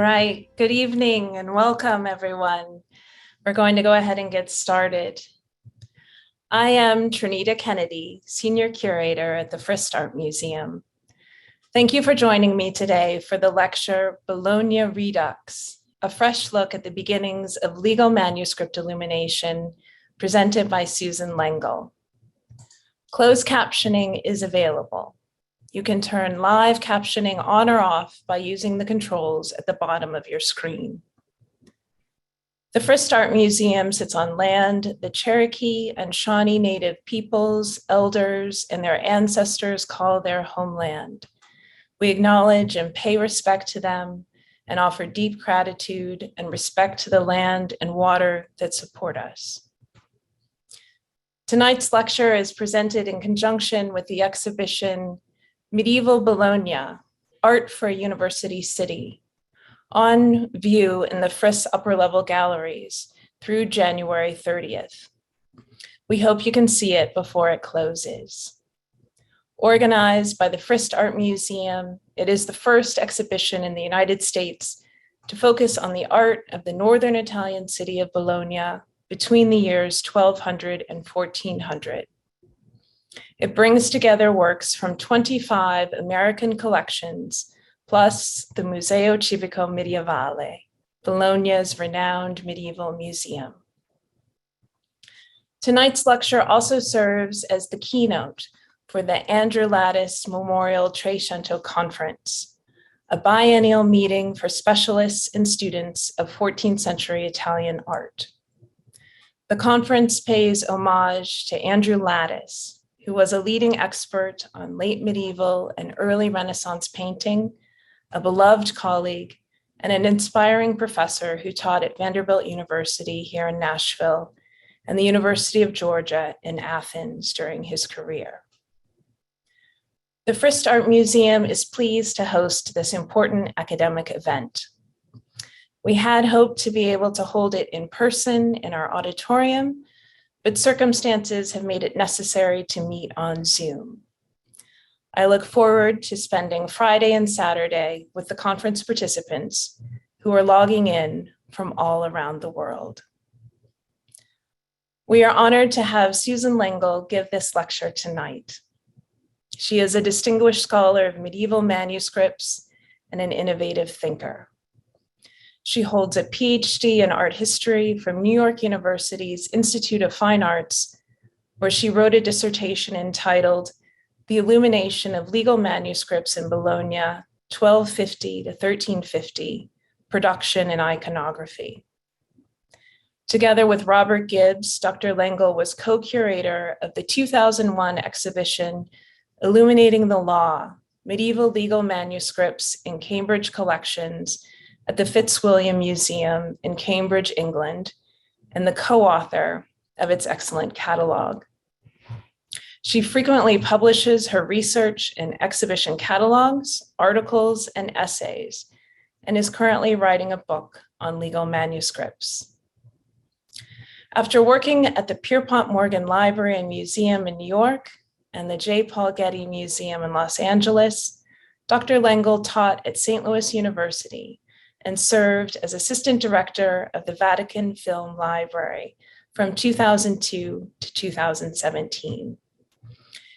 right, good evening and welcome everyone. We're going to go ahead and get started. I am Trinita Kennedy, Senior Curator at the Frist Art Museum. Thank you for joining me today for the lecture Bologna Redux, a fresh look at the beginnings of legal manuscript illumination, presented by Susan Lengel. Closed captioning is available. You can turn live captioning on or off by using the controls at the bottom of your screen. The Frist Art Museum sits on land the Cherokee and Shawnee Native peoples, elders, and their ancestors call their homeland. We acknowledge and pay respect to them and offer deep gratitude and respect to the land and water that support us. Tonight's lecture is presented in conjunction with the exhibition Medieval Bologna, Art for a University City, on view in the Frist upper level galleries through January 30th. We hope you can see it before it closes. Organized by the Frist Art Museum, it is the first exhibition in the United States to focus on the art of the northern Italian city of Bologna between the years 1200 and 1400. It brings together works from 25 American collections, plus the Museo Civico Medievale, Bologna's renowned medieval museum. Tonight's lecture also serves as the keynote for the Andrew LADIS Memorial TRECENTO Conference, a biennial meeting for specialists and students of 14th century Italian art. The conference pays homage to Andrew LADIS, who was a leading expert on late medieval and early Renaissance painting, a beloved colleague, and an inspiring professor who taught at Vanderbilt University here in Nashville and the University of Georgia in Athens during his career. The Frist Art Museum is pleased to host this important academic event. We had hoped to be able to hold it in person in our auditorium, but circumstances have made it necessary to meet on Zoom. I look forward to spending Friday and Saturday with the conference participants who are logging in from all around the world. We are honored to have Susan Lengel give this lecture tonight. She is a distinguished scholar of medieval manuscripts and an innovative thinker. She holds a PhD in art history from New York University's Institute of Fine Arts, where she wrote a dissertation entitled The Illumination of Legal Manuscripts in Bologna, 1250 to 1350, Production and Iconography. Together with Robert Gibbs, Dr. Lengel was co-curator of the 2001 exhibition Illuminating the Law, Medieval Legal Manuscripts in Cambridge Collections at the Fitzwilliam Museum in Cambridge, England, and the co-author of its excellent catalogue. She frequently publishes her research in exhibition catalogues, articles, and essays, and is currently writing a book on legal manuscripts. After working at the Pierpont Morgan Library and Museum in New York and the J. Paul Getty Museum in Los Angeles, Dr. Lengel taught at St. Louis University and served as assistant director of the Vatican Film Library from 2002 to 2017.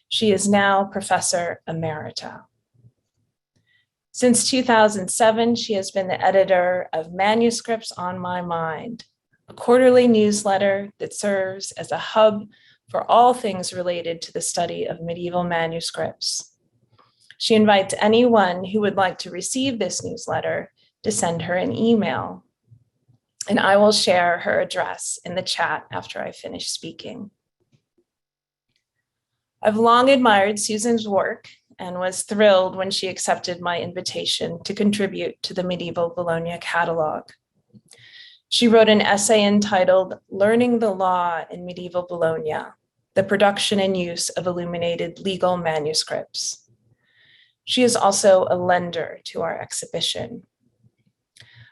She is now Professor Emerita. Since 2007, she has been the editor of Manuscripts on My Mind, a quarterly newsletter that serves as a hub for all things related to the study of medieval manuscripts. She invites anyone who would like to receive this newsletter to send her an email, and I will share her address in the chat after I finish speaking. I've long admired Susan's work and was thrilled when she accepted my invitation to contribute to the Medieval Bologna catalog. She wrote an essay entitled Learning the Law in Medieval Bologna, the Production and Use of Illuminated Legal Manuscripts. She is also a lender to our exhibition.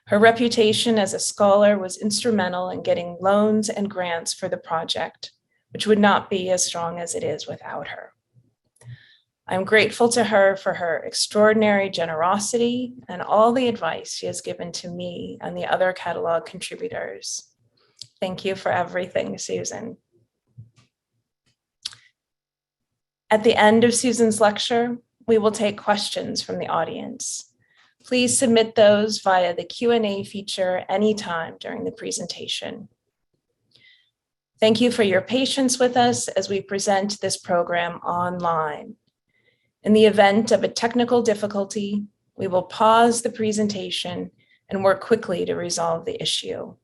Her reputation as a scholar was instrumental in getting loans and grants for the project, which would not be as strong as it is without her. I'm grateful to her for her extraordinary generosity and all the advice she has given to me and the other catalog contributors. Thank you for everything, Susan. At the end of Susan's lecture, we will take questions from the audience. Please submit those via the Q&A feature anytime during the presentation. Thank you for your patience with us as we present this program online. In the event of a technical difficulty, we will pause the presentation and work quickly to resolve the issue.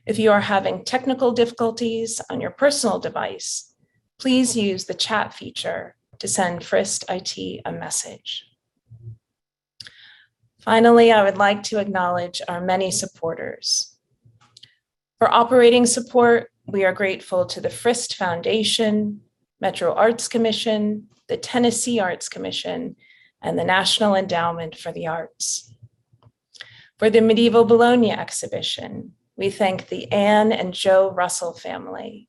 If you are having technical difficulties on your personal device, please use the chat feature to send Frist IT a message. Finally, I would like to acknowledge our many supporters. For operating support, we are grateful to the Frist Foundation, Metro Arts Commission, the Tennessee Arts Commission, and the National Endowment for the Arts. For the Medieval Bologna exhibition, we thank the Anne and Joe Russell family,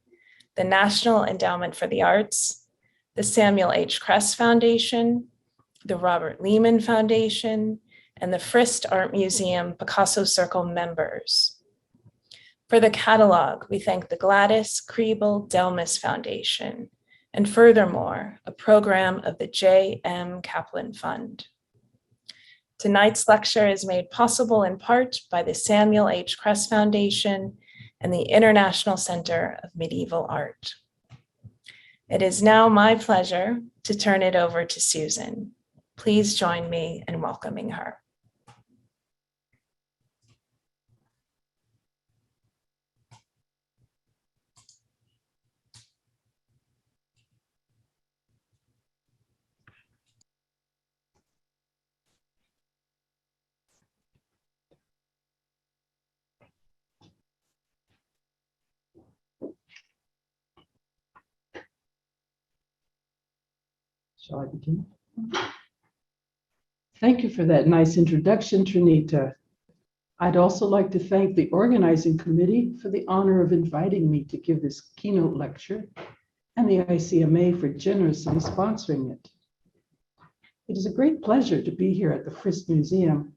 the National Endowment for the Arts, the Samuel H. Kress Foundation, the Robert Lehman Foundation, and the Frist Art Museum Picasso Circle members. For the catalog, we thank the Gladys Kriebel Delmas Foundation, and furthermore, a program of the J.M. Kaplan Fund. Tonight's lecture is made possible in part by the Samuel H. Kress Foundation and the International Center of Medieval Art. It is now my pleasure to turn it over to Susan. Please join me in welcoming her. Shall I begin? Thank you for that nice introduction, Trinita. I'd also like to thank the organizing committee for the honor of inviting me to give this keynote lecture and the ICMA for generously sponsoring it. It is a great pleasure to be here at the Frist Museum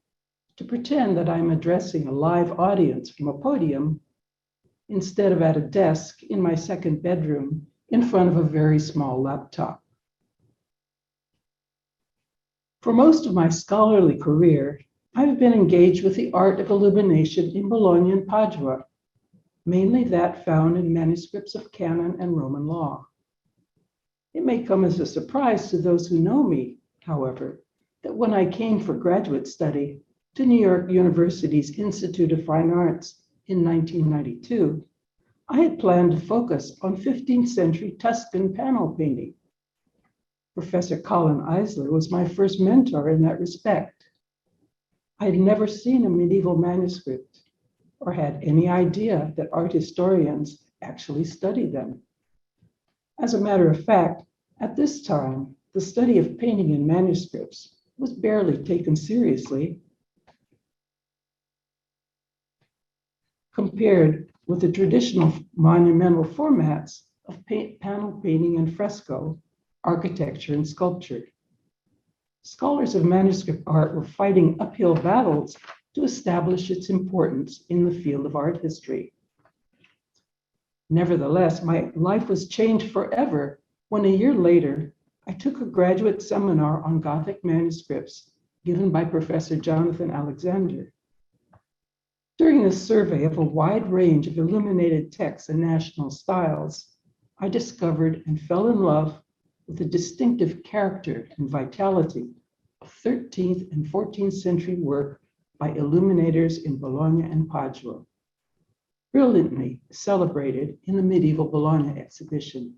to pretend that I'm addressing a live audience from a podium instead of at a desk in my second bedroom in front of a very small laptop. For most of my scholarly career, I've been engaged with the art of illumination in Bologna and Padua, mainly that found in manuscripts of canon and Roman law. It may come as a surprise to those who know me, however, that when I came for graduate study to New York University's Institute of Fine Arts in 1992, I had planned to focus on 15th century Tuscan panel painting. Professor Colin Eisler was my first mentor in that respect. I had never seen a medieval manuscript or had any idea that art historians actually studied them. As a matter of fact, at this time, the study of painting in manuscripts was barely taken seriously compared with the traditional monumental formats of panel painting and fresco, architecture, and sculpture. Scholars of manuscript art were fighting uphill battles to establish its importance in the field of art history. Nevertheless, my life was changed forever when a year later, I took a graduate seminar on Gothic manuscripts given by Professor Jonathan Alexander. During this survey of a wide range of illuminated texts and national styles, I discovered and fell in love with the distinctive character and vitality of 13th and 14th century work by illuminators in Bologna and Padua, brilliantly celebrated in the Medieval Bologna exhibition.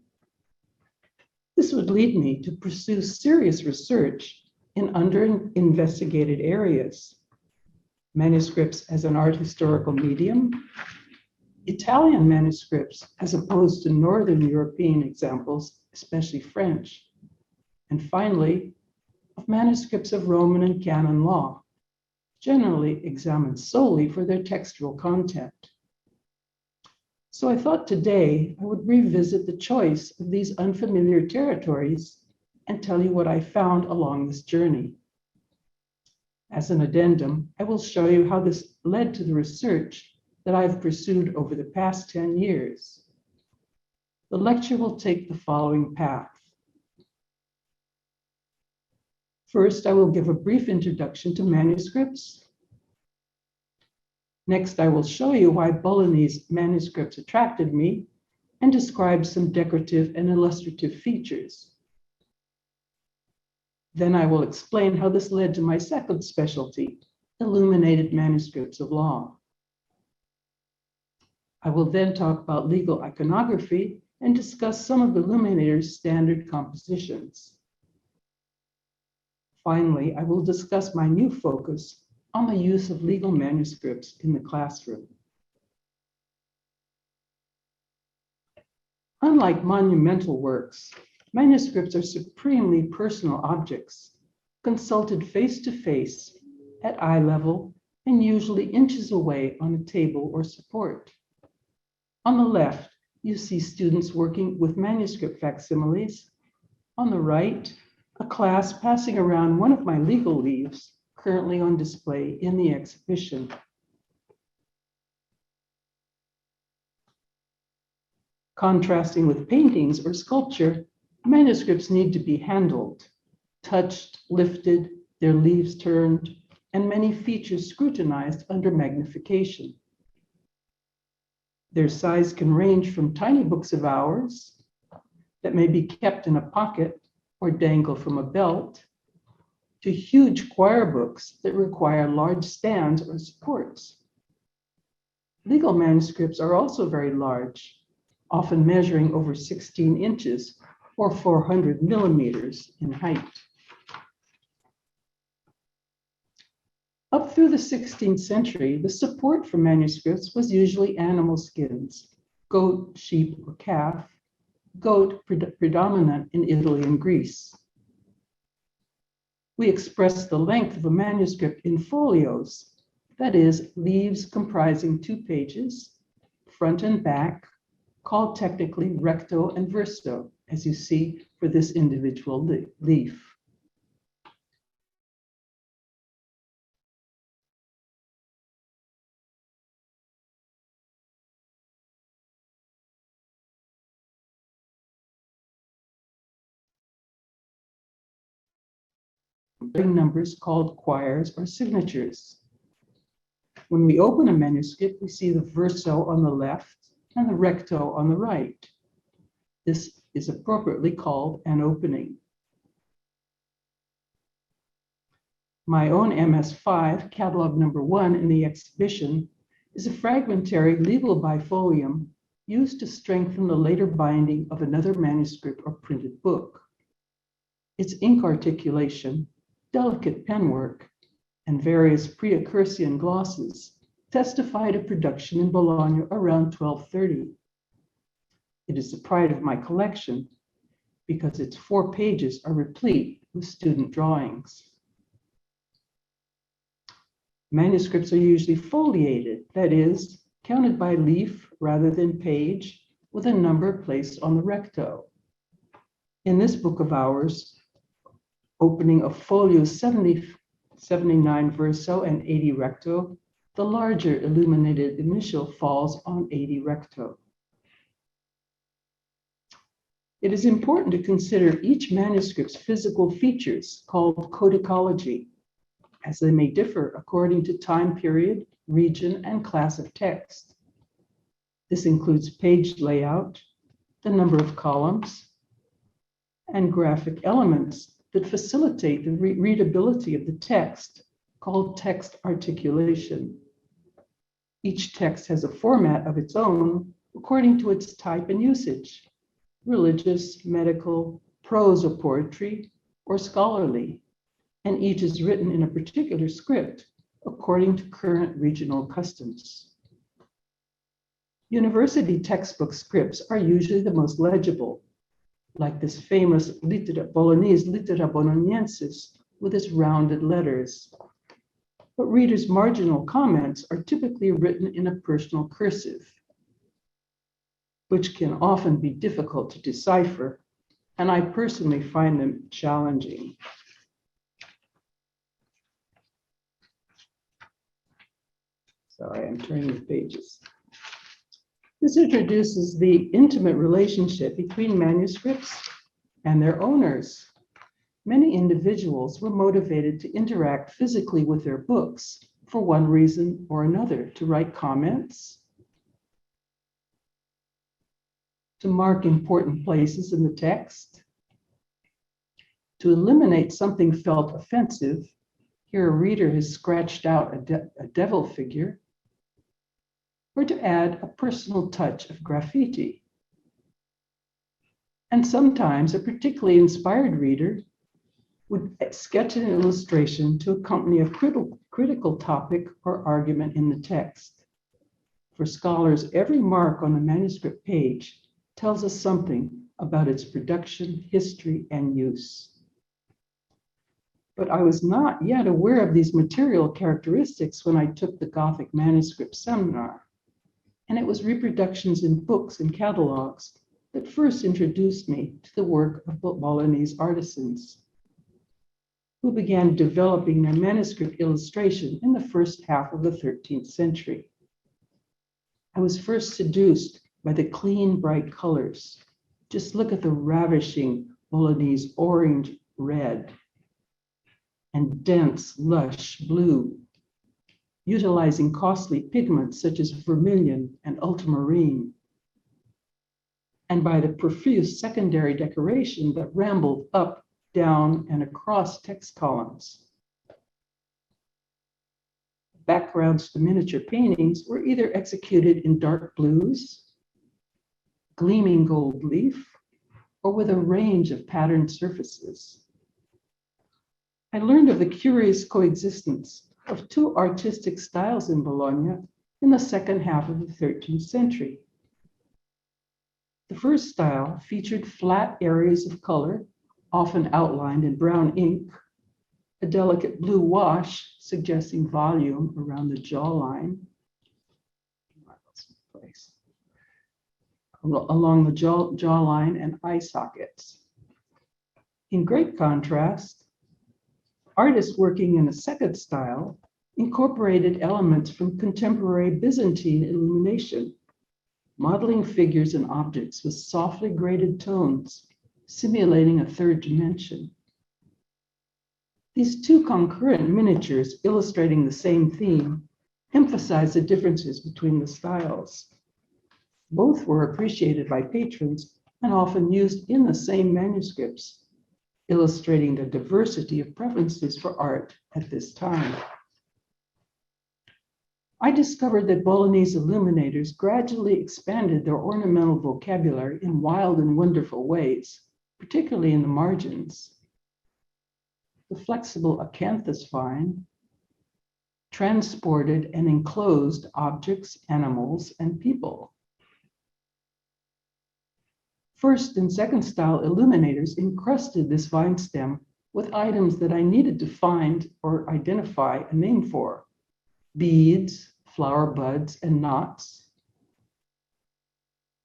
This would lead me to pursue serious research in under-investigated areas: manuscripts as an art historical medium, Italian manuscripts as opposed to Northern European examples, especially French, and finally, of manuscripts of Roman and canon law, generally examined solely for their textual content. So I thought today I would revisit the choice of these unfamiliar territories and tell you what I found along this journey. As an addendum, I will show you how this led to the research that I've pursued over the past 10 years. The lecture will take the following path. First, I will give a brief introduction to manuscripts. Next, I will show you why Bolognese manuscripts attracted me and describe some decorative and illustrative features. Then I will explain how this led to my second specialty, illuminated manuscripts of law. I will then talk about legal iconography and discuss some of the Illuminator's standard compositions. Finally, I will discuss my new focus on the use of legal manuscripts in the classroom. Unlike monumental works, manuscripts are supremely personal objects, consulted face-to-face, at eye level, and usually inches away on a table or support. On the left, you see students working with manuscript facsimiles. On the right, a class passing around one of my legal leaves, currently on display in the exhibition. Contrasting with paintings or sculpture, manuscripts need to be handled, touched, lifted, their leaves turned, and many features scrutinized under magnification. Their size can range from tiny books of hours that may be kept in a pocket or dangle from a belt, to huge choir books that require large stands or supports. Legal manuscripts are also very large, often measuring over 16 inches or 400 millimeters in height. Up through the 16th century, the support for manuscripts was usually animal skins, goat, sheep, or calf, goat predominant in Italy and Greece. We express the length of a manuscript in folios, that is, leaves comprising 2 pages, front and back, called technically recto and verso, as you see for this individual leaf. Numbers called quires or signatures. When we open a manuscript, we see the verso on the left and the recto on the right. This is appropriately called an opening. My own MS5, catalog number 1 in the exhibition, is a fragmentary legal bifolium used to strengthen the later binding of another manuscript or printed book. Its ink articulation, delicate penwork, and various pre-accursian glosses testify to production in Bologna around 1230. It is the pride of my collection because its 4 pages are replete with student drawings. Manuscripts are usually foliated, that is, counted by leaf rather than page, with a number placed on the recto. In this book of ours, opening of folio 79 verso and 80 recto, the larger illuminated initial falls on 80 recto. It is important to consider each manuscript's physical features, called codicology, as they may differ according to time period, region, and class of text. This includes page layout, the number of columns, and graphic elements that facilitate the readability of the text, called text articulation. Each text has a format of its own according to its type and usage: religious, medical, prose or poetry, or scholarly, and each is written in a particular script according to current regional customs. University textbook scripts are usually the most legible, like this famous Bolognese Littera Bolognensis with its rounded letters. But readers' marginal comments are typically written in a personal cursive, which can often be difficult to decipher and I personally find them challenging. Sorry, I'm turning the pages. This introduces the intimate relationship between manuscripts and their owners. Many individuals were motivated to interact physically with their books for one reason or another, to write comments, to mark important places in the text, to eliminate something felt offensive. Here a reader has scratched out a devil figure, or to add a personal touch of graffiti. And sometimes a particularly inspired reader would sketch an illustration to accompany a critical topic or argument in the text. For scholars, every mark on the manuscript page tells us something about its production, history, and use. But I was not yet aware of these material characteristics when I took the Gothic manuscript seminar. And it was reproductions in books and catalogues that first introduced me to the work of Bolognese artisans, who began developing their manuscript illustration in the first half of the 13th century. I was first seduced by the clean, bright colors. Just look at the ravishing Bolognese orange, red, and dense, lush blue, utilizing costly pigments such as vermilion and ultramarine, and by the profuse secondary decoration that rambled up, down, and across text columns. Backgrounds to miniature paintings were either executed in dark blues, gleaming gold leaf, or with a range of patterned surfaces. I learned of the curious coexistence of two artistic styles in Bologna in the second half of the 13th century. The first style featured flat areas of color, often outlined in brown ink, a delicate blue wash suggesting volume around the jawline, along the jawline and eye sockets. In great contrast, artists working in a second style incorporated elements from contemporary Byzantine illumination, modeling figures and objects with softly graded tones, simulating a third dimension. These two concurrent miniatures illustrating the same theme emphasize the differences between the styles. Both were appreciated by patrons and often used in the same manuscripts, illustrating the diversity of preferences for art at this time. I discovered that Bolognese illuminators gradually expanded their ornamental vocabulary in wild and wonderful ways, particularly in the margins. The flexible acanthus vine transported and enclosed objects, animals, and people. First and second style illuminators encrusted this vine stem with items that I needed to find or identify a name for: beads, flower buds, and knots,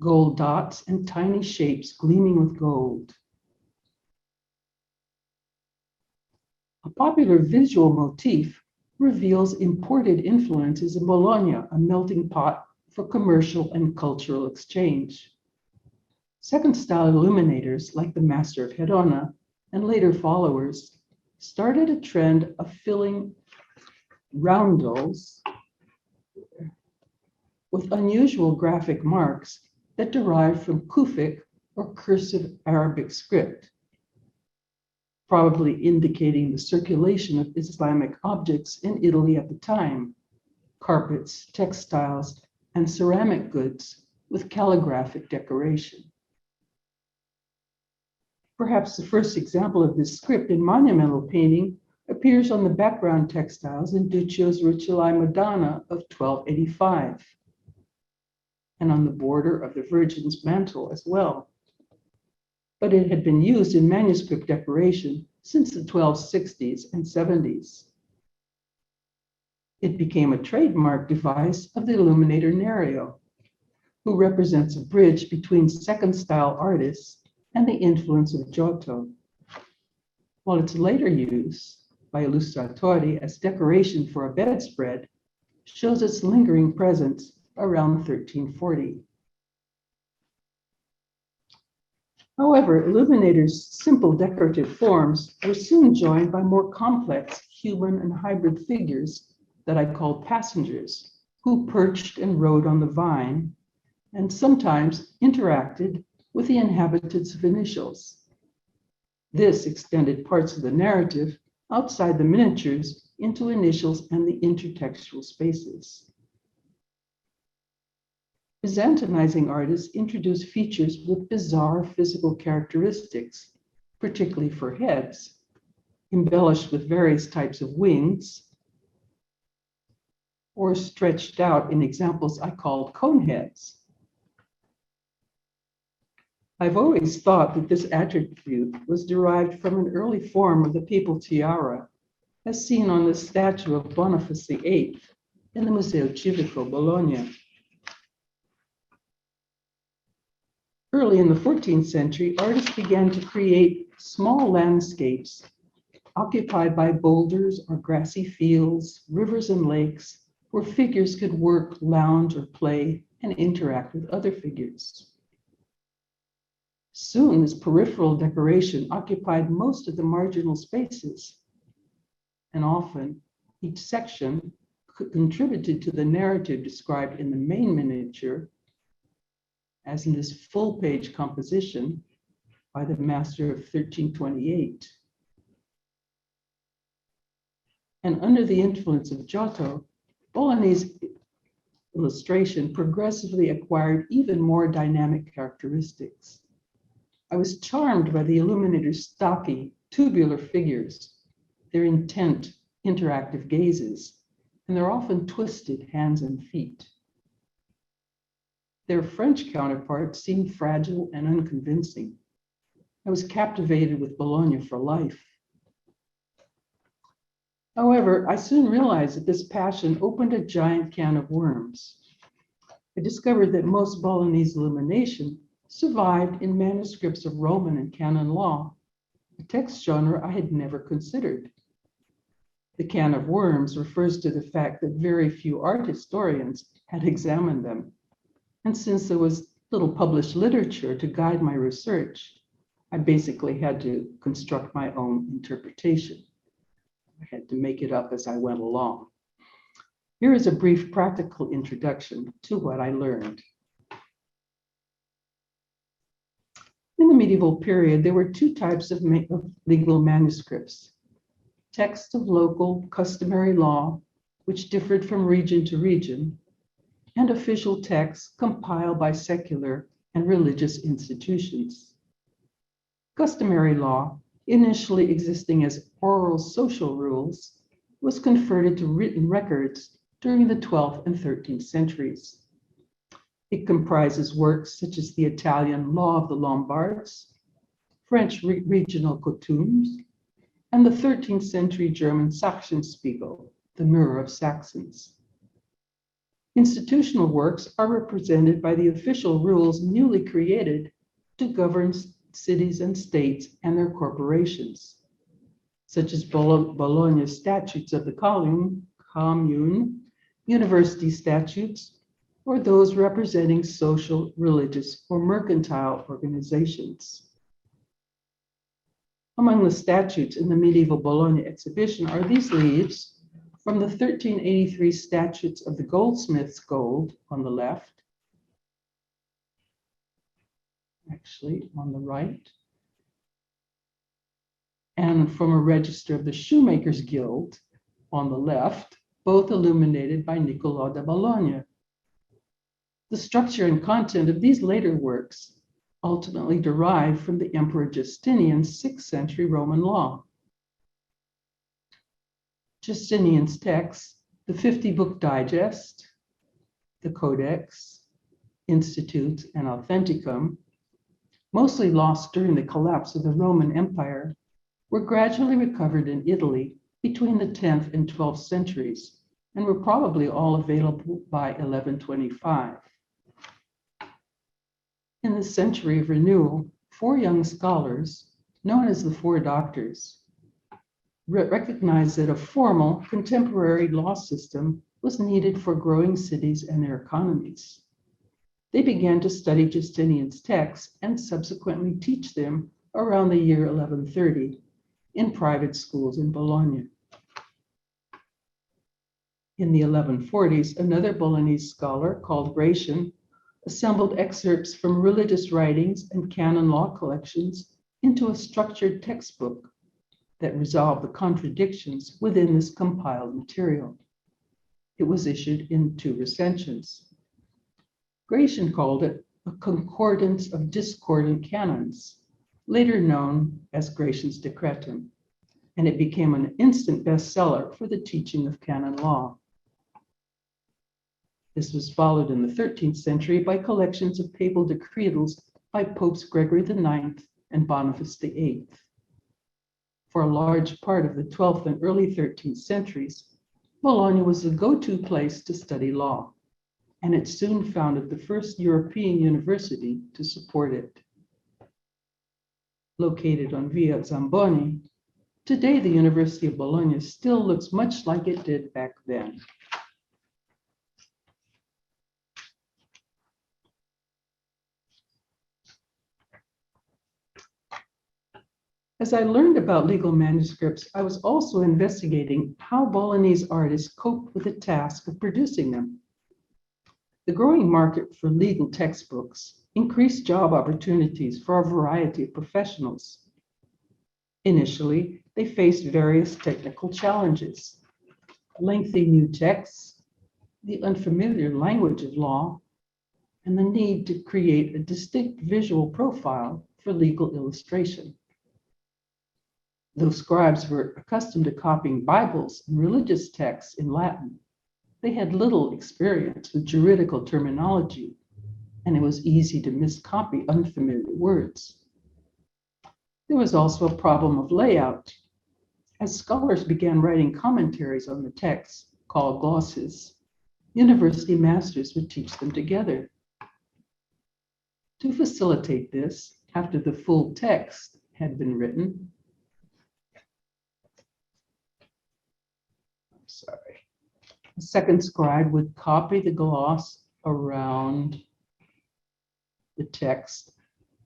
gold dots, and tiny shapes gleaming with gold. A popular visual motif reveals imported influences in Bologna, a melting pot for commercial and cultural exchange. Second style illuminators, like the Master of Hedona and later followers, started a trend of filling roundels with unusual graphic marks that derive from Kufic or cursive Arabic script, probably indicating the circulation of Islamic objects in Italy at the time: carpets, textiles, and ceramic goods with calligraphic decoration. Perhaps the first example of this script in monumental painting appears on the background textiles in Duccio's Rucellai Madonna of 1285, and on the border of the Virgin's mantle as well. But it had been used in manuscript decoration since the 1260s and 70s. It became a trademark device of the illuminator Nerio, who represents a bridge between second style artists and the influence of Giotto, while its later use by illustratori as decoration for a bedspread shows its lingering presence around 1340. However, Illuminator's simple decorative forms were soon joined by more complex human and hybrid figures that I called passengers, who perched and rode on the vine and sometimes interacted with the inhabitants of initials. This extended parts of the narrative outside the miniatures into initials and the intertextual spaces. Byzantinizing artists introduced features with bizarre physical characteristics, particularly for heads, embellished with various types of wings, or stretched out in examples I called cone heads. I've always thought that this attribute was derived from an early form of the papal tiara, as seen on the statue of Boniface VIII in the Museo Civico, Bologna. Early in the 14th century, artists began to create small landscapes occupied by boulders or grassy fields, rivers and lakes, where figures could work, lounge, or play and interact with other figures. Soon, this peripheral decoration occupied most of the marginal spaces, and often each section contributed to the narrative described in the main miniature, as in this full-page composition by the master of 1328. And under the influence of Giotto, Bolognese illustration progressively acquired even more dynamic characteristics. I was charmed by the Illuminator's stocky, tubular figures, their intent, interactive gazes, and their often twisted hands and feet. Their French counterparts seemed fragile and unconvincing. I was captivated with Bologna for life. However, I soon realized that this passion opened a giant can of worms. I discovered that most Bolognese illumination survived in manuscripts of Roman and canon law, a text genre I had never considered. The can of worms refers to the fact that very few art historians had examined them. And since there was little published literature to guide my research, I basically had to construct my own interpretation. I had to make it up as I went along. Here is a brief practical introduction to what I learned. In the medieval period, there were two types of legal manuscripts: texts of local customary law, which differed from region to region, and official texts compiled by secular and religious institutions. Customary law, initially existing as oral social rules, was converted to written records during the 12th and 13th centuries. It comprises works such as the Italian Law of the Lombards, French regional coutumes, and the 13th century German Sachsenspiegel, the Mirror of Saxons. Institutional works are represented by the official rules newly created to govern cities and states and their corporations, such as Bologna statutes of the commune, university statutes, or those representing social, religious, or mercantile organizations. Among the statutes in the Medieval Bologna exhibition are these leaves from the 1383 statutes of the goldsmith's gold on the left, actually on the right, and from a register of the Shoemakers Guild on the left, both illuminated by Niccolò da Bologna. The structure and content of these later works ultimately derived from the Emperor Justinian's 6th century Roman law. Justinian's texts, the 50-book digest, the Codex, Institutes, and Authenticum, mostly lost during the collapse of the Roman Empire, were gradually recovered in Italy between the 10th and 12th centuries, and were probably all available by 1125. In the century of renewal, 4 young scholars, known as the Four Doctors, recognized that a formal contemporary law system was needed for growing cities and their economies. They began to study Justinian's texts and subsequently teach them around the year 1130 in private schools in Bologna. In the 1140s, another Bolognese scholar called Gratian assembled excerpts from religious writings and canon law collections into a structured textbook that resolved the contradictions within this compiled material. It was issued in 2 recensions. Gratian called it a concordance of discordant canons, later known as Gratian's Decretum, and it became an instant bestseller for the teaching of canon law. This was followed in the 13th century by collections of papal decretals by Popes Gregory IX and Boniface VIII. For a large part of the 12th and early 13th centuries, Bologna was the go-to place to study law, and it soon founded the first European university to support it. Located on Via Zamboni, today the University of Bologna still looks much like it did back then. As I learned about legal manuscripts, I was also investigating how Bolognese artists coped with the task of producing them. The growing market for legal textbooks increased job opportunities for a variety of professionals. Initially, they faced various technical challenges: lengthy new texts, the unfamiliar language of law, and the need to create a distinct visual profile for legal illustration. Though scribes were accustomed to copying Bibles and religious texts in Latin, they had little experience with juridical terminology, and it was easy to miscopy unfamiliar words. There was also a problem of layout. As scholars began writing commentaries on the text, called glosses, university masters would teach them together. To facilitate this, after the full text had been written, a second scribe would copy the gloss around the text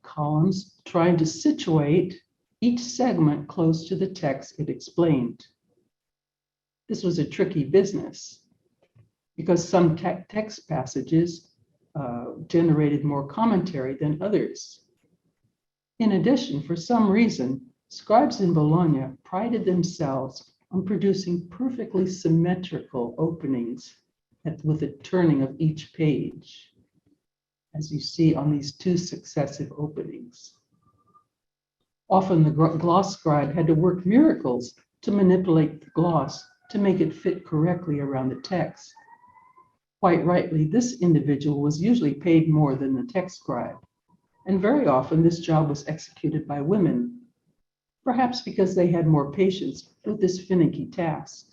columns, trying to situate each segment close to the text it explained. This was a tricky business because some text passages generated more commentary than others. In addition, for some reason, scribes in Bologna prided themselves on producing perfectly symmetrical openings with the turning of each page, as you see on these 2 successive openings. Often the gloss scribe had to work miracles to manipulate the gloss to make it fit correctly around the text. Quite rightly, this individual was usually paid more than the text scribe, and very often this job was executed by women, perhaps because they had more patience with this finicky task.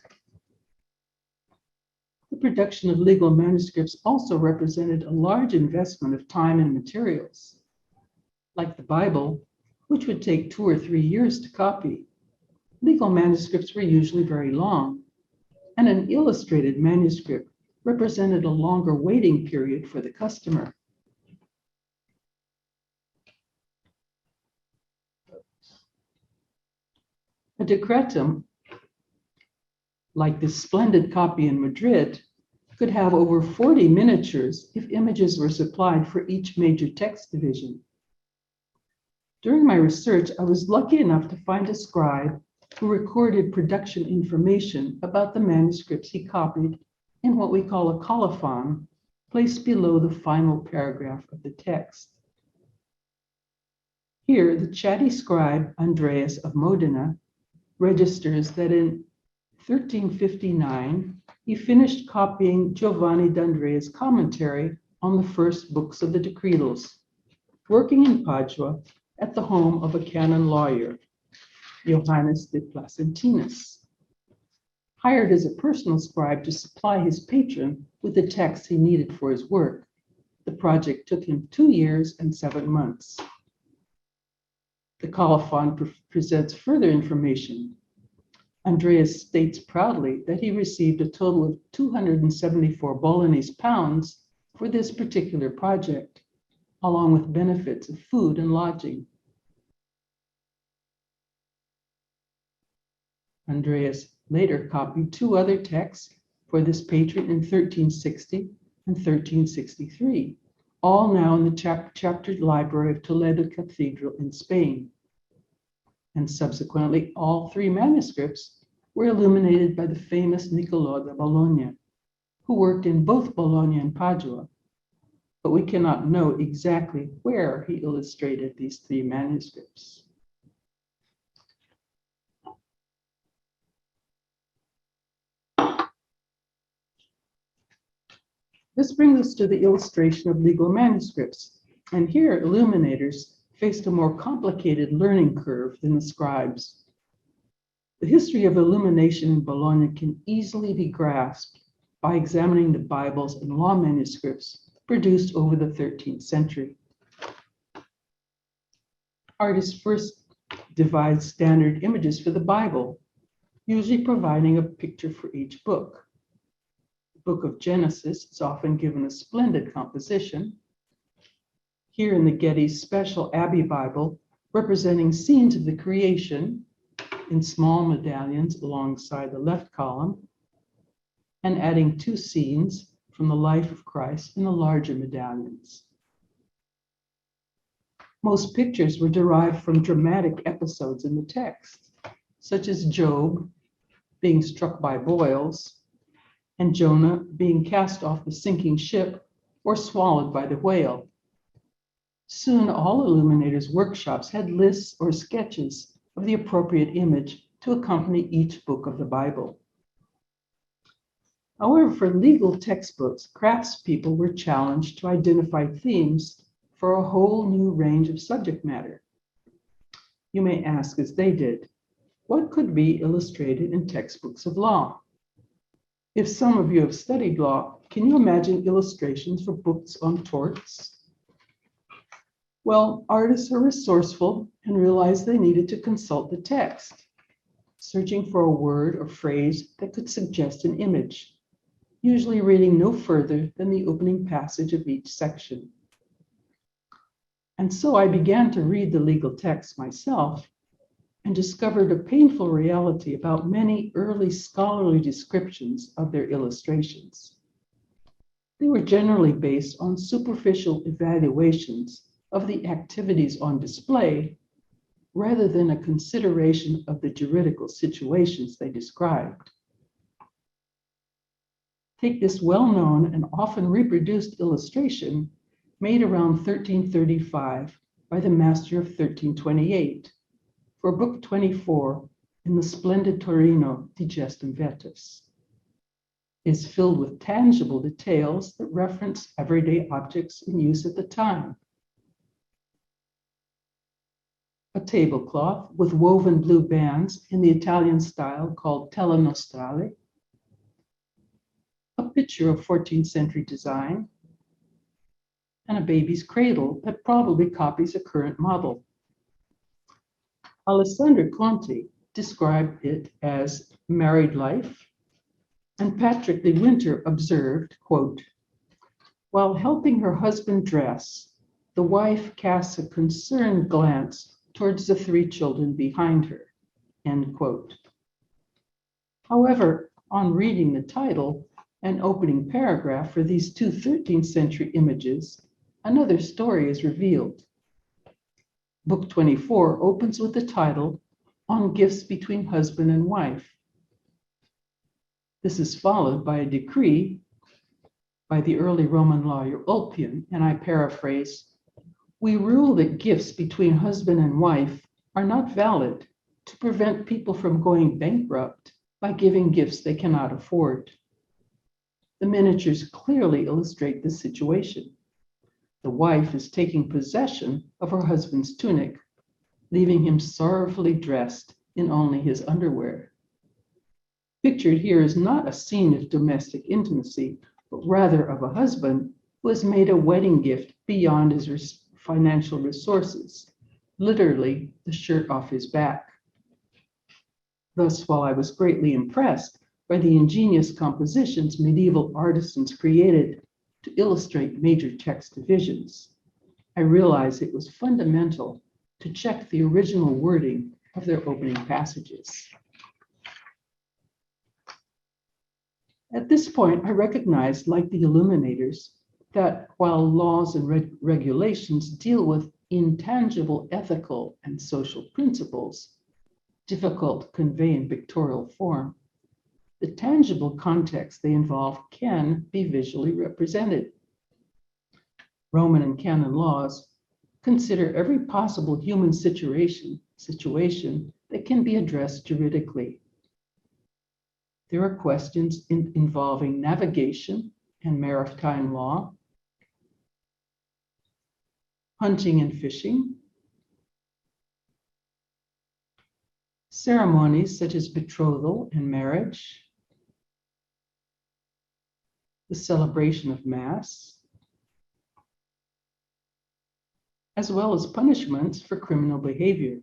The production of legal manuscripts also represented a large investment of time and materials. Like the Bible, which would take 2 or 3 years to copy, legal manuscripts were usually very long, and an illustrated manuscript represented a longer waiting period for the customer. A decretum, like this splendid copy in Madrid, could have over 40 miniatures if images were supplied for each major text division. During my research, I was lucky enough to find a scribe who recorded production information about the manuscripts he copied in what we call a colophon, placed below the final paragraph of the text. Here, the chatty scribe Andreas of Modena registers that in 1359, he finished copying Giovanni d'Andrea's commentary on the first books of the decretals, working in Padua at the home of a canon lawyer, Johannes de Placentinus. Hired as a personal scribe to supply his patron with the text he needed for his work, the project took him 2 years and 7 months. The colophon presents further information. Andreas states proudly that he received a total of 274 Bolognese pounds for this particular project, along with benefits of food and lodging. Andreas later copied two other texts for this patron in 1360 and 1363, all now in the chaptered library of Toledo Cathedral in Spain. And subsequently, all three manuscripts were illuminated by the famous Niccolò da Bologna, who worked in both Bologna and Padua, but we cannot know exactly where he illustrated these three manuscripts. This brings us to the illustration of legal manuscripts, and here illuminators faced a more complicated learning curve than the scribes. The history of illumination in Bologna can easily be grasped by examining the Bibles and law manuscripts produced over the 13th century. Artists first devised standard images for the Bible, usually providing a picture for each book. The book of Genesis is often given a splendid composition. Here in the Getty's Special Abbey Bible, representing scenes of the creation in small medallions alongside the left column, and adding two scenes from the life of Christ in the larger medallions. Most pictures were derived from dramatic episodes in the text, such as Job being struck by boils, and Jonah being cast off the sinking ship or swallowed by the whale. Soon, all illuminators' workshops had lists or sketches of the appropriate image to accompany each book of the Bible. However, for legal textbooks, craftspeople were challenged to identify themes for a whole new range of subject matter. You may ask, as they did, what could be illustrated in textbooks of law? If some of you have studied law, can you imagine illustrations for books on torts? Well, artists are resourceful and realized they needed to consult the text, searching for a word or phrase that could suggest an image, usually reading no further than the opening passage of each section. And so I began to read the legal text myself and discovered a painful reality about many early scholarly descriptions of their illustrations. They were generally based on superficial evaluations of the activities on display, rather than a consideration of the juridical situations they described. Take this well-known and often reproduced illustration made around 1335 by the master of 1328 for book 24 in the splendid Torino di Gestum Vetus. It is filled with tangible details that reference everyday objects in use at the time. A tablecloth with woven blue bands in the Italian style called tela nostrale, a picture of 14th century design, and a baby's cradle that probably copies a current model. Alessandro Conti described it as married life, and Patrick de Winter observed, quote, "While helping her husband dress, the wife casts a concerned glance towards the three children behind her," end quote. However, on reading the title and opening paragraph for these two 13th century images, another story is revealed. Book 24 opens with the title, "On Gifts Between Husband and Wife." This is followed by a decree by the early Roman lawyer Ulpian, and I paraphrase, "We rule that gifts between husband and wife are not valid to prevent people from going bankrupt by giving gifts they cannot afford." The miniatures clearly illustrate this situation. The wife is taking possession of her husband's tunic, leaving him sorrowfully dressed in only his underwear. Pictured here is not a scene of domestic intimacy, but rather of a husband who has made a wedding gift beyond his financial resources literally the shirt off his back. Thus, while I was greatly impressed by the ingenious compositions medieval artisans created to illustrate major text divisions, I realized it was fundamental to check the original wording of their opening passages. At this point, I recognized, like the Illuminators, that while laws and regulations deal with intangible ethical and social principles, difficult to convey in pictorial form, the tangible context they involve can be visually represented. Roman and canon laws consider every possible human situation that can be addressed juridically. There are questions involving navigation and maritime law, hunting and fishing, ceremonies such as betrothal and marriage, the celebration of Mass, as well as punishments for criminal behavior.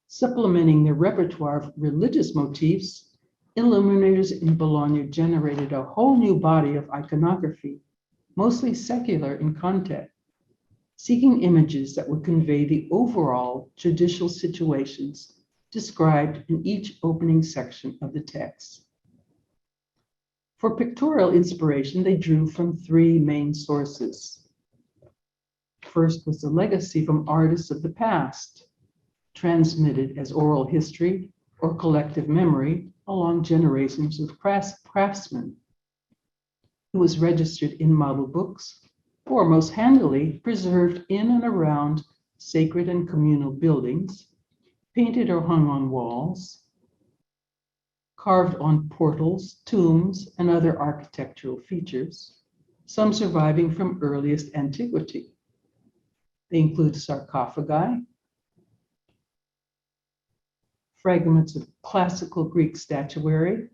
Supplementing their repertoire of religious motifs, illuminators in Bologna generated a whole new body of iconography, mostly secular in content, seeking images that would convey the overall judicial situations described in each opening section of the text. For pictorial inspiration, they drew from three main sources. First was the legacy from artists of the past, transmitted as oral history or collective memory along generations of craftsmen. It was registered in model books, or most handily preserved in and around sacred and communal buildings, painted or hung on walls, carved on portals, tombs, and other architectural features, some surviving from earliest antiquity. They include sarcophagi, fragments of classical Greek statuary,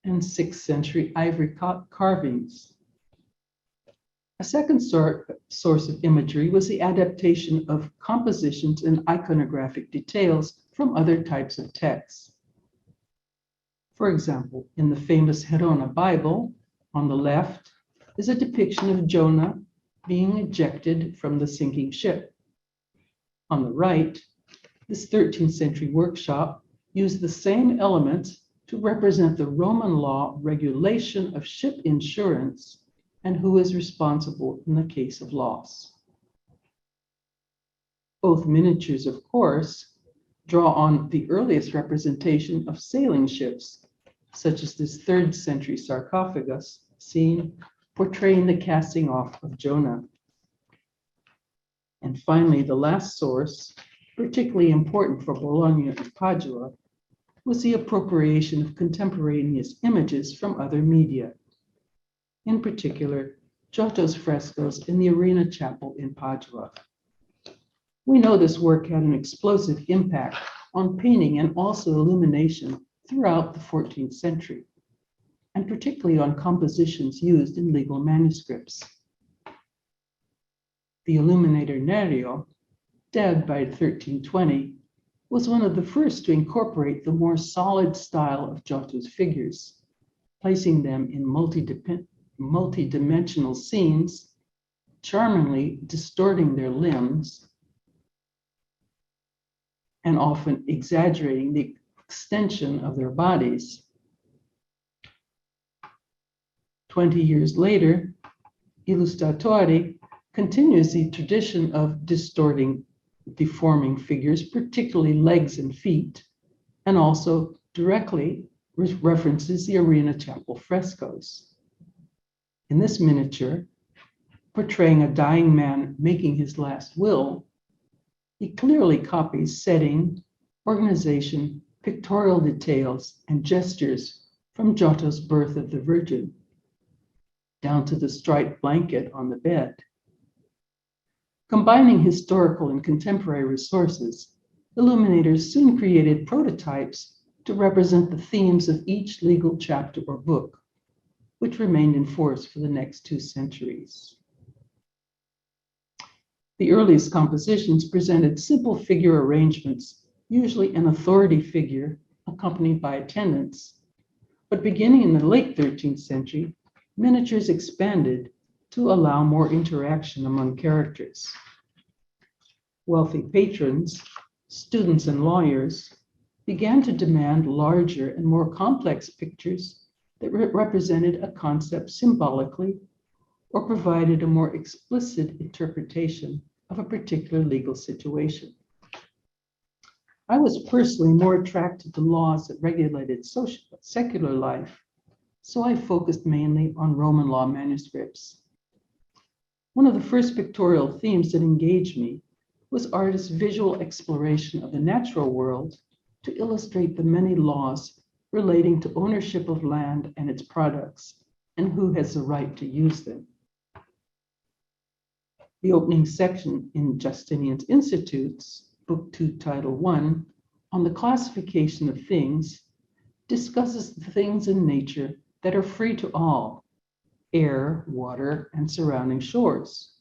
and 6th century ivory carvings. A second source of imagery was the adaptation of compositions and iconographic details from other types of texts. For example, in the famous Herona Bible, on the left is a depiction of Jonah being ejected from the sinking ship. On the right, this 13th century workshop used the same elements to represent the Roman law regulation of ship insurance and who is responsible in the case of loss. Both miniatures, of course, draw on the earliest representation of sailing ships, such as this 3rd century sarcophagus seen portraying the casting off of Jonah. And finally, the last source, particularly important for Bologna and Padua, was the appropriation of contemporaneous images from other media. In particular, Giotto's frescoes in the Arena Chapel in Padua. We know this work had an explosive impact on painting and also illumination throughout the 14th century, and particularly on compositions used in legal manuscripts. The illuminator Nerio, dead by 1320, was one of the first to incorporate the more solid style of Giotto's figures, placing them in multi-dimensional scenes, charmingly distorting their limbs, and often exaggerating the extension of their bodies. 20 years later, Illustratori continues the tradition of deforming figures, particularly legs and feet, and also directly references the Arena Chapel frescoes. In this miniature, portraying a dying man making his last will, he clearly copies setting, organization, pictorial details, and gestures from Giotto's Birth of the Virgin, down to the striped blanket on the bed. Combining historical and contemporary resources, illuminators soon created prototypes to represent the themes of each legal chapter or book, which remained in force for the next 2 centuries. The earliest compositions presented simple figure arrangements, usually an authority figure accompanied by attendants. But beginning in the late 13th century, miniatures expanded to allow more interaction among characters. Wealthy patrons, students, and lawyers began to demand larger and more complex pictures that represented a concept symbolically or provided a more explicit interpretation of a particular legal situation. I was personally more attracted to laws that regulated secular life, so I focused mainly on Roman law manuscripts. One of the first pictorial themes that engaged me was artists' visual exploration of the natural world to illustrate the many laws relating to ownership of land and its products, and who has the right to use them. The opening section in Justinian's Institutes, Book 2, Title 1, on the classification of things, discusses the things in nature that are free to all: air, water, and surrounding shores.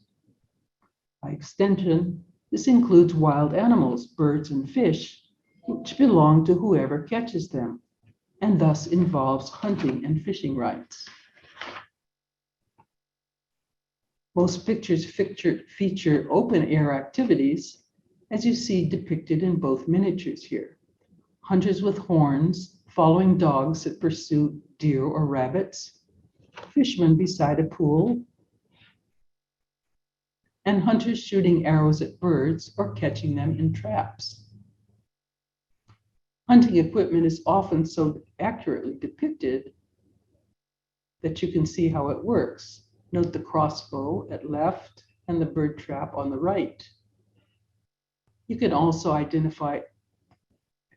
By extension, this includes wild animals, birds, and fish, which belong to whoever catches them, and thus involves hunting and fishing rights. Most pictures feature open-air activities, as you see depicted in both miniatures here. Hunters with horns following dogs that pursue deer or rabbits, fishermen beside a pool, and hunters shooting arrows at birds or catching them in traps. Hunting equipment is often so accurately depicted that you can see how it works. Note the crossbow at left and the bird trap on the right. You can also identify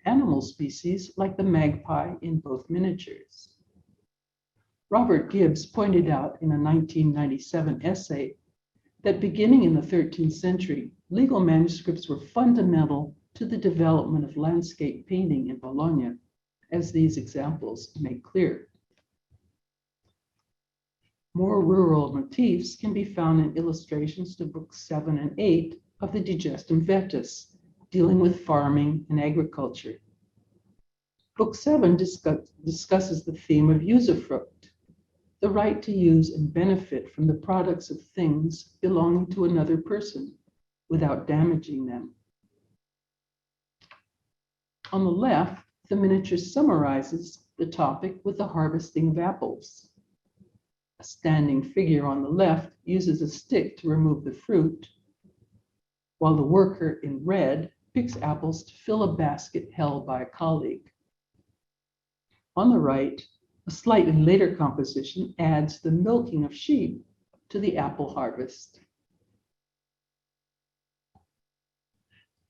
animal species like the magpie in both miniatures. Robert Gibbs pointed out in a 1997 essay that beginning in the 13th century, legal manuscripts were fundamental to the development of landscape painting in Bologna, as these examples make clear. More rural motifs can be found in illustrations to books 7 and 8 of the Digestum Vetus, dealing with farming and agriculture. Book 7 discusses the theme of usufruct, the right to use and benefit from the products of things belonging to another person without damaging them. On the left, the miniature summarizes the topic with the harvesting of apples. A standing figure on the left uses a stick to remove the fruit, while the worker in red picks apples to fill a basket held by a colleague. On the right, a slightly later composition adds the milking of sheep to the apple harvest.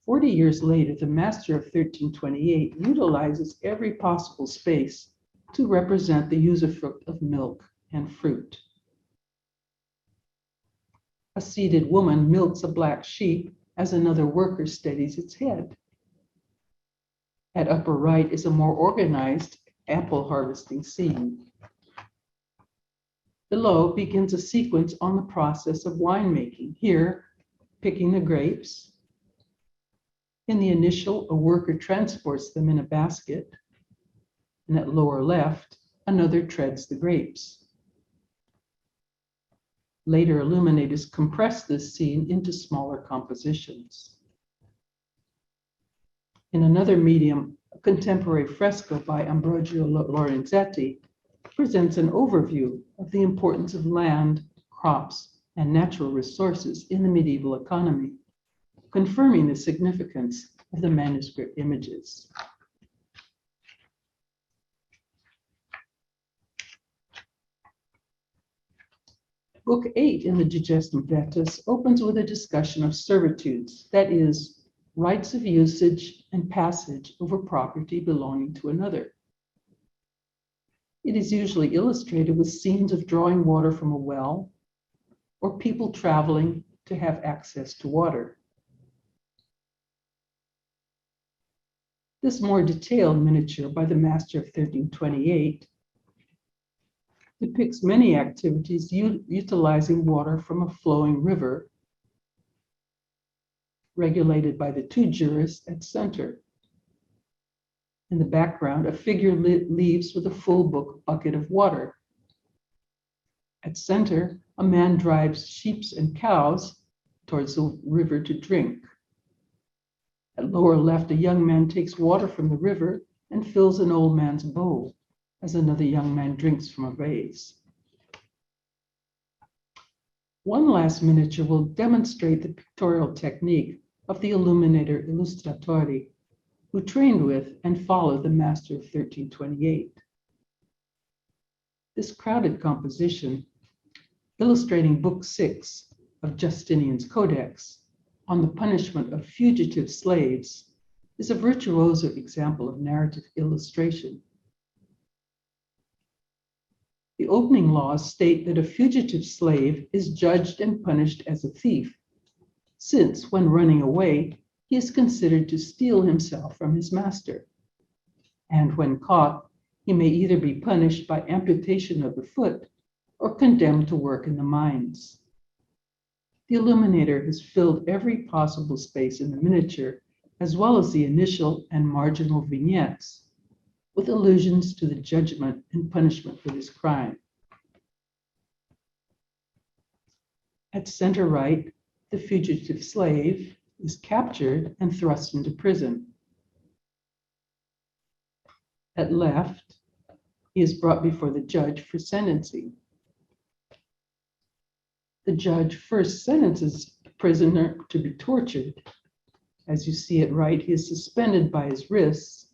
40 years later, the master of 1328 utilizes every possible space to represent the usufruct of milk and fruit. A seated woman milks a black sheep as another worker steadies its head. At upper right is a more organized apple harvesting scene. Below begins a sequence on the process of winemaking. Here, picking the grapes. In the initial, a worker transports them in a basket, and at lower left, another treads the grapes. Later illuminators compressed this scene into smaller compositions. In another medium, a contemporary fresco by Ambrogio Lorenzetti presents an overview of the importance of land, crops, and natural resources in the medieval economy, confirming the significance of the manuscript images. Book 8 in the Digestum Vetus opens with a discussion of servitudes, that is, rights of usage and passage over property belonging to another. It is usually illustrated with scenes of drawing water from a well or people traveling to have access to water. This more detailed miniature by the master of 1328 depicts many activities utilizing water from a flowing river regulated by the two jurists at center. In the background, a figure leaves with a full bucket of water. At center, a man drives sheep and cows towards the river to drink. At lower left, a young man takes water from the river and fills an old man's bowl as another young man drinks from a vase. One last miniature will demonstrate the pictorial technique of the illuminator illustratori, who trained with and followed the master of 1328. This crowded composition, illustrating Book 6 of Justinian's Codex on the punishment of fugitive slaves, is a virtuoso example of narrative illustration. The opening laws state that a fugitive slave is judged and punished as a thief, since when running away, he is considered to steal himself from his master. And when caught, he may either be punished by amputation of the foot or condemned to work in the mines. The illuminator has filled every possible space in the miniature, as well as the initial and marginal vignettes, with allusions to the judgment and punishment for this crime. At center right, the fugitive slave is captured and thrust into prison. At left, he is brought before the judge for sentencing. The judge first sentences the prisoner to be tortured. As you see at right, he is suspended by his wrists,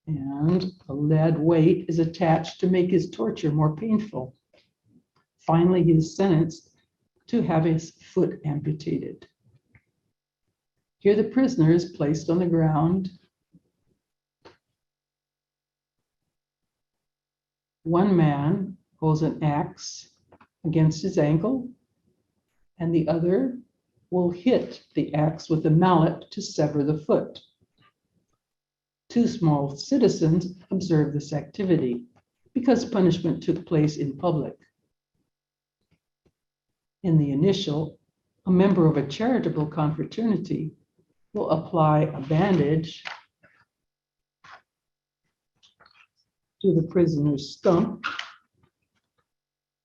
and a lead weight is attached to make his torture more painful. Finally, he is sentenced to have his foot amputated. Here the prisoner is placed on the ground. One man holds an axe against his ankle, and the other will hit the axe with a mallet to sever the foot. Two small citizens observe this activity because punishment took place in public. In the initial, a member of a charitable confraternity will apply a bandage to the prisoner's stump,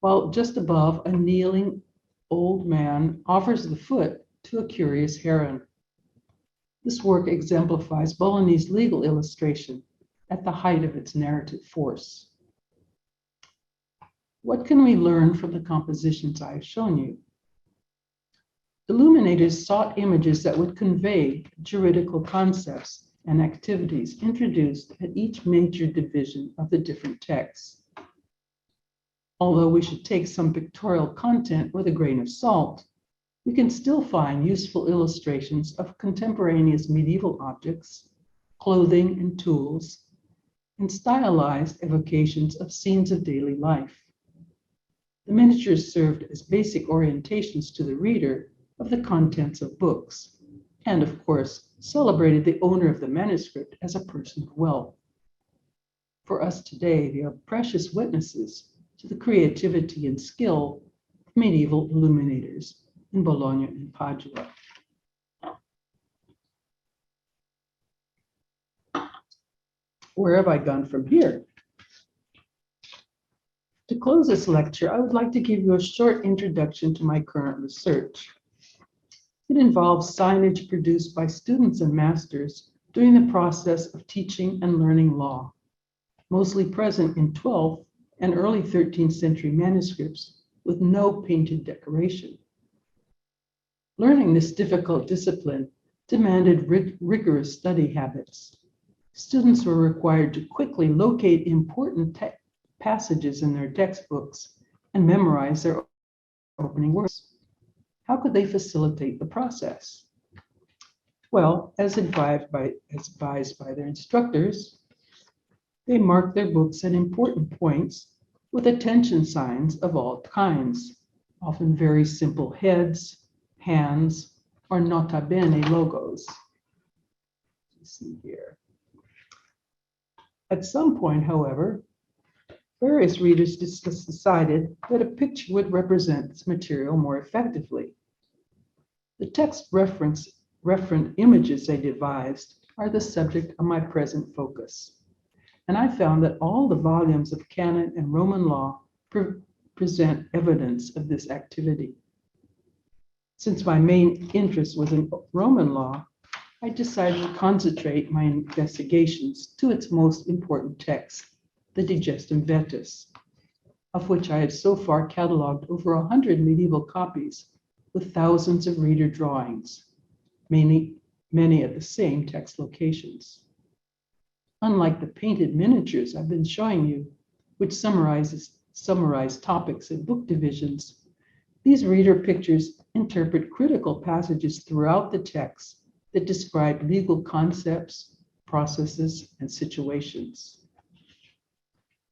while just above, a kneeling old man offers the foot to a curious heron. This work exemplifies Bolognese legal illustration at the height of its narrative force. What can we learn from the compositions I have shown you? Illuminators sought images that would convey juridical concepts and activities introduced at each major division of the different texts. Although we should take some pictorial content with a grain of salt, we can still find useful illustrations of contemporaneous medieval objects, clothing and tools, and stylized evocations of scenes of daily life. The miniatures served as basic orientations to the reader of the contents of books, and of course, celebrated the owner of the manuscript as a person of wealth. For us today, they are precious witnesses to the creativity and skill of medieval illuminators in Bologna and Padua. Where have I gone from here? To close this lecture, I would like to give you a short introduction to my current research. It involves signage produced by students and masters during the process of teaching and learning law, mostly present in 12th and early 13th century manuscripts with no painted decoration. Learning this difficult discipline demanded rigorous study habits. Students were required to quickly locate important passages in their textbooks and memorize their opening words. How could they facilitate the process? Well, as advised by their instructors, they marked their books at important points with attention signs of all kinds, often very simple heads, hands, or nota bene logos. You see here. At some point, however, various readers decided that a picture would represent this material more effectively. The text referent images they devised are the subject of my present focus. And I found that all the volumes of canon and Roman law present evidence of this activity. Since my main interest was in Roman law, I decided to concentrate my investigations to its most important text, the Digestum Vetus, of which I had so far cataloged over 100 medieval copies with thousands of reader drawings, many at the same text locations. Unlike the painted miniatures I've been showing you, which summarize topics and book divisions, these reader pictures interpret critical passages throughout the text that describe legal concepts, processes, and situations.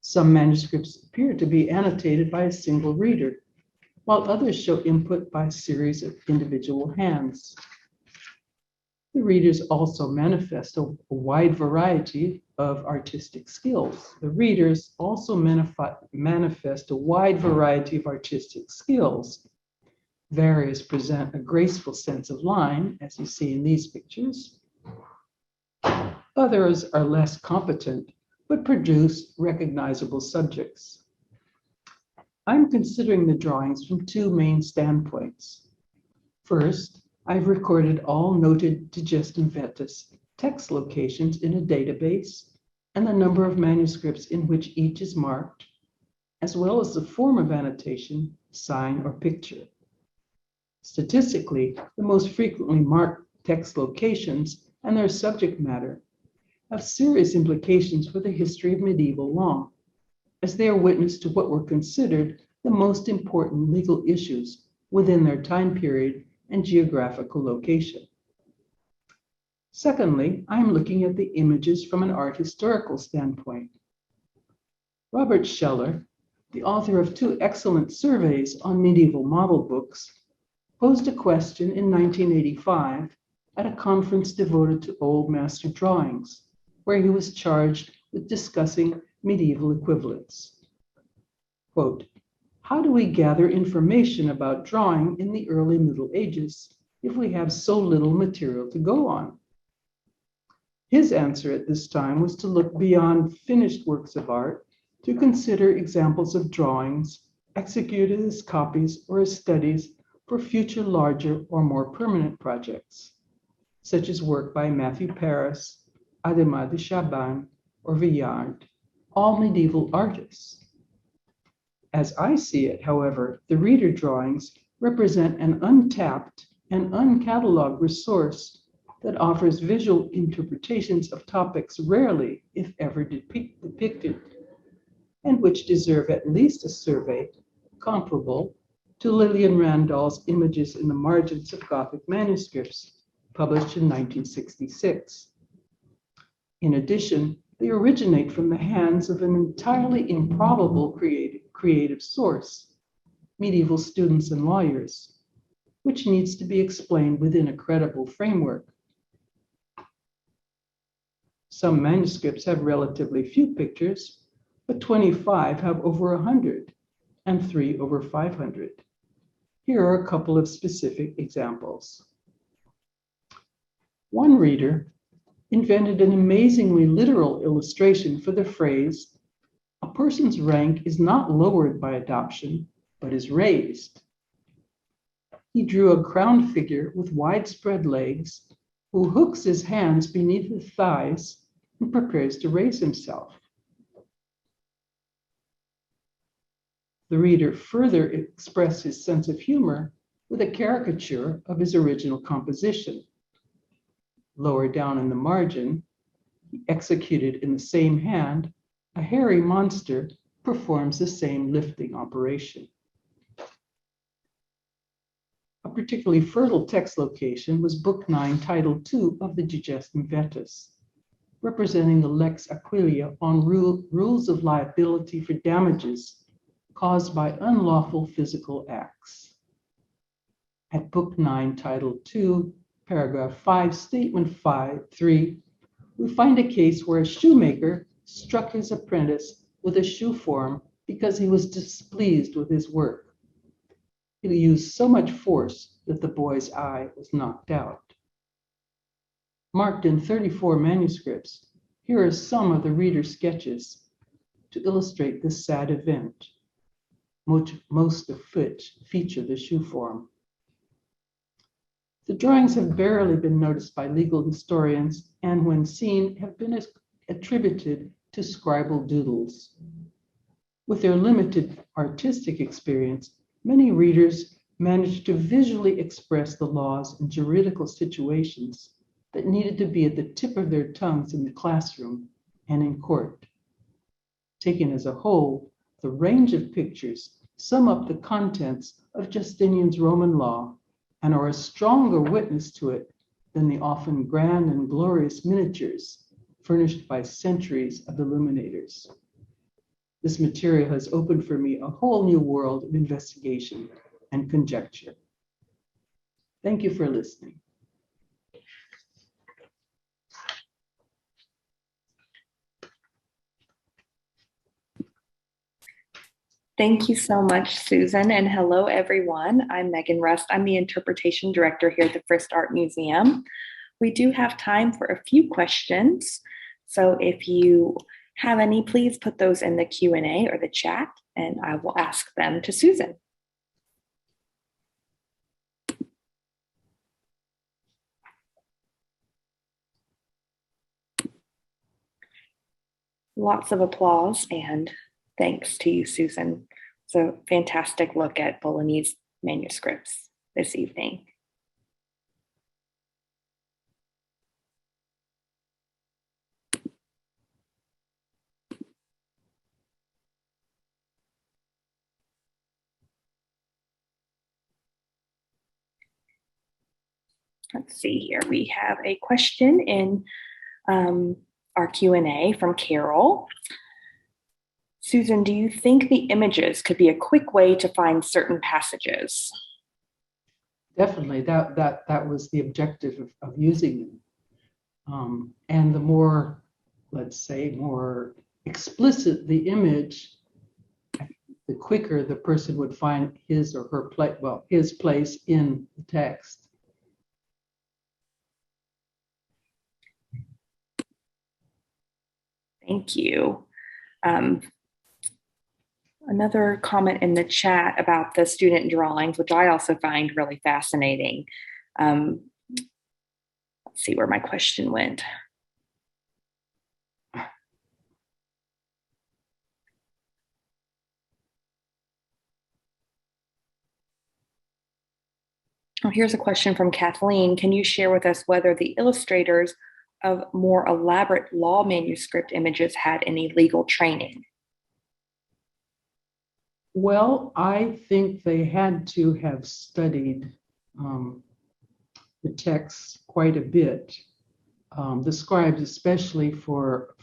Some manuscripts appear to be annotated by a single reader, while others show input by a series of individual hands. The readers also manifest a wide variety of artistic skills. The readers also manifest a wide variety of artistic skills. Various present a graceful sense of line, as you see in these pictures. Others are less competent, but produce recognizable subjects. I'm considering the drawings from two main standpoints. First, I've recorded all noted Digestum Vetus text locations in a database and the number of manuscripts in which each is marked, as well as the form of annotation, sign, or picture. Statistically, the most frequently marked text locations and their subject matter have serious implications for the history of medieval law, as they are witness to what were considered the most important legal issues within their time period and geographical location. Secondly, I'm looking at the images from an art historical standpoint. Robert Scheller, the author of two excellent surveys on medieval model books, posed a question in 1985 at a conference devoted to old master drawings, where he was charged with discussing medieval equivalents. Quote, "How do we gather information about drawing in the early Middle Ages if we have so little material to go on?" His answer at this time was to look beyond finished works of art to consider examples of drawings executed as copies or as studies for future larger or more permanent projects, such as work by Matthew Paris, Ademar de Chabannes, or Villard, all medieval artists. As I see it, however, the reader drawings represent an untapped and uncatalogued resource that offers visual interpretations of topics rarely, if ever, depicted, and which deserve at least a survey comparable to Lillian Randall's images in the margins of Gothic manuscripts, published in 1966. In addition, they originate from the hands of an entirely improbable creative source, medieval students and lawyers, which needs to be explained within a credible framework. Some manuscripts have relatively few pictures, but 25 have over 100 and 3 over 500. Here are a couple of specific examples. One reader invented an amazingly literal illustration for the phrase, "A person's rank is not lowered by adoption, but is raised." He drew a crowned figure with widespread legs who hooks his hands beneath his thighs and prepares to raise himself. The reader further expressed his sense of humor with a caricature of his original composition. Lower down in the margin, he executed in the same hand, a hairy monster performs the same lifting operation. A particularly fertile text location was Book 9, Title 2 of the Digestum Vetus, representing the Lex Aquilia on rules of liability for damages caused by unlawful physical acts. At Book 9, Title 2, Paragraph 5, Statement 3, we find a case where a shoemaker struck his apprentice with a shoe form because he was displeased with his work. It used so much force that the boy's eye was knocked out. Marked in 34 manuscripts, here are some of the reader's sketches to illustrate this sad event, most of which feature the shoe form. The drawings have barely been noticed by legal historians, and when seen, have been attributed to scribal doodles. With their limited artistic experience, many readers managed to visually express the laws and juridical situations that needed to be at the tip of their tongues in the classroom and in court. Taken as a whole, the range of pictures sum up the contents of Justinian's Roman law and are a stronger witness to it than the often grand and glorious miniatures furnished by centuries of illuminators. This material has opened for me a whole new world of investigation and conjecture. Thank you for listening. Thank you so much, Susan, and hello, everyone. I'm Megan Rust. I'm the Interpretation Director here at the Frist Art Museum. We do have time for a few questions, so if you have any, please put those in the Q&A or the chat, and I will ask them to Susan. Lots of applause and thanks to you, Susan. It's a fantastic look at Bolognese manuscripts this evening. Let's see here. We have a question in our Q&A from Carol. Susan, do you think the images could be a quick way to find certain passages? Definitely, that was the objective of using them. And the more, let's say, more explicit the image, the quicker the person would find his or her place, well, his place in the text. Thank you. Another comment in the chat about the student drawings, which I also find really fascinating. Let's see where my question went. Oh, here's a question from Kathleen. Can you share with us whether the illustrators of more elaborate law manuscript images had any legal training? Well, I think they had to have studied the texts quite a bit. The scribes, especially for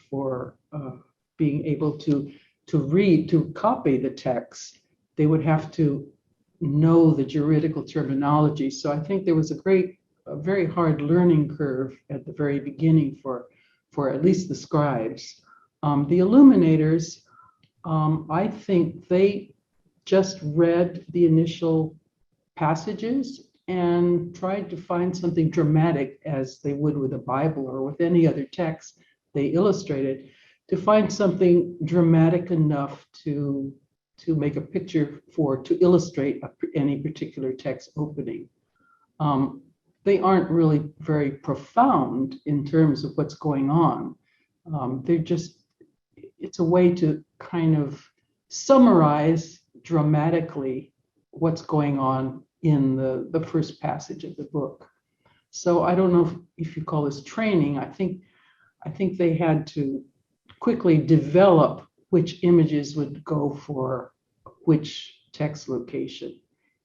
being able to read, to copy the text, they would have to know the juridical terminology. So I think there was a very hard learning curve at the very beginning for at least the scribes. The illuminators, I think they just read the initial passages and tried to find something dramatic, as they would with a Bible or with any other text they illustrated, to find something dramatic enough to make a picture to illustrate any particular text opening. They aren't really very profound in terms of what's going on. It's a way to kind of summarize dramatically what's going on in the first passage of the book. So I don't know if you call this training. I think they had to quickly develop which images would go for which text location.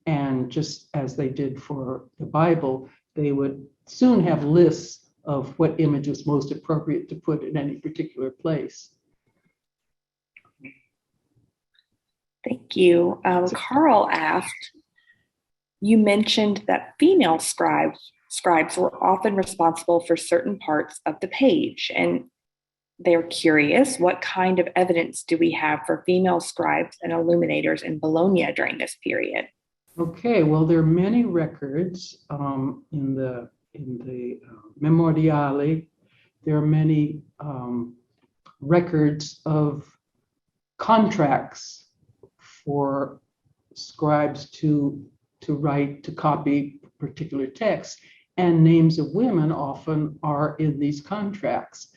And just as they did for the Bible, they would soon have lists of what image was most appropriate to put in any particular place. Thank you. Carl asked, you mentioned that female scribes were often responsible for certain parts of the page, and they're curious, what kind of evidence do we have for female scribes and illuminators in Bologna during this period? Okay, well, there are many records in the Memoriale. There are many records of contracts for scribes to write, to copy particular texts, and names of women often are in these contracts.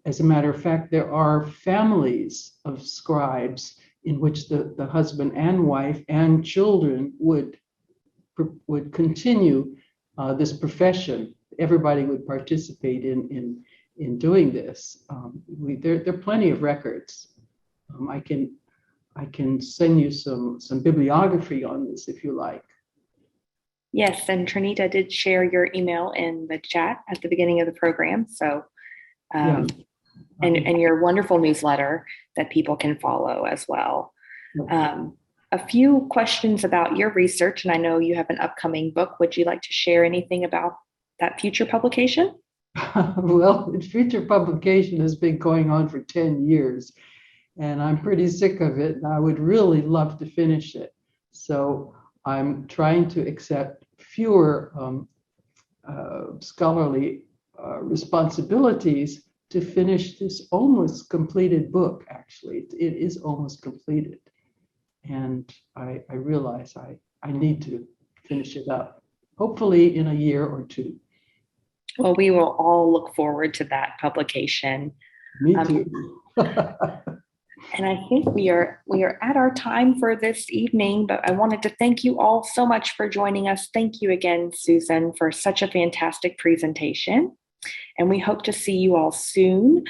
As a matter of fact, there are families of scribes in which the husband and wife and children would continue this profession. Everybody would participate in doing this. There are plenty of records. I can send you some bibliography on this if you like. Yes, and Trinita did share your email in the chat at the beginning of the program. So, Yeah. and your wonderful newsletter that people can follow as well. A few questions about your research, and I know you have an upcoming book. Would you like to share anything about that future publication? Well, future publication has been going on for 10 years, and I'm pretty sick of it. And I would really love to finish it. So I'm trying to accept fewer scholarly responsibilities to finish this almost completed book. Actually, it is almost completed. And I realize I need to finish it up, hopefully in a year or two. Well, we will all look forward to that publication. Me too. And I think we are at our time for this evening, but I wanted to thank you all so much for joining us. Thank you again, Susan, for such a fantastic presentation. And we hope to see you all soon,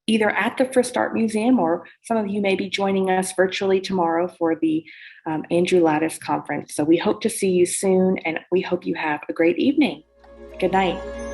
either at the Frist Art Museum, or some of you may be joining us virtually tomorrow for the Andrew LADIS conference. So we hope to see you soon, and we hope you have a great evening. Good night.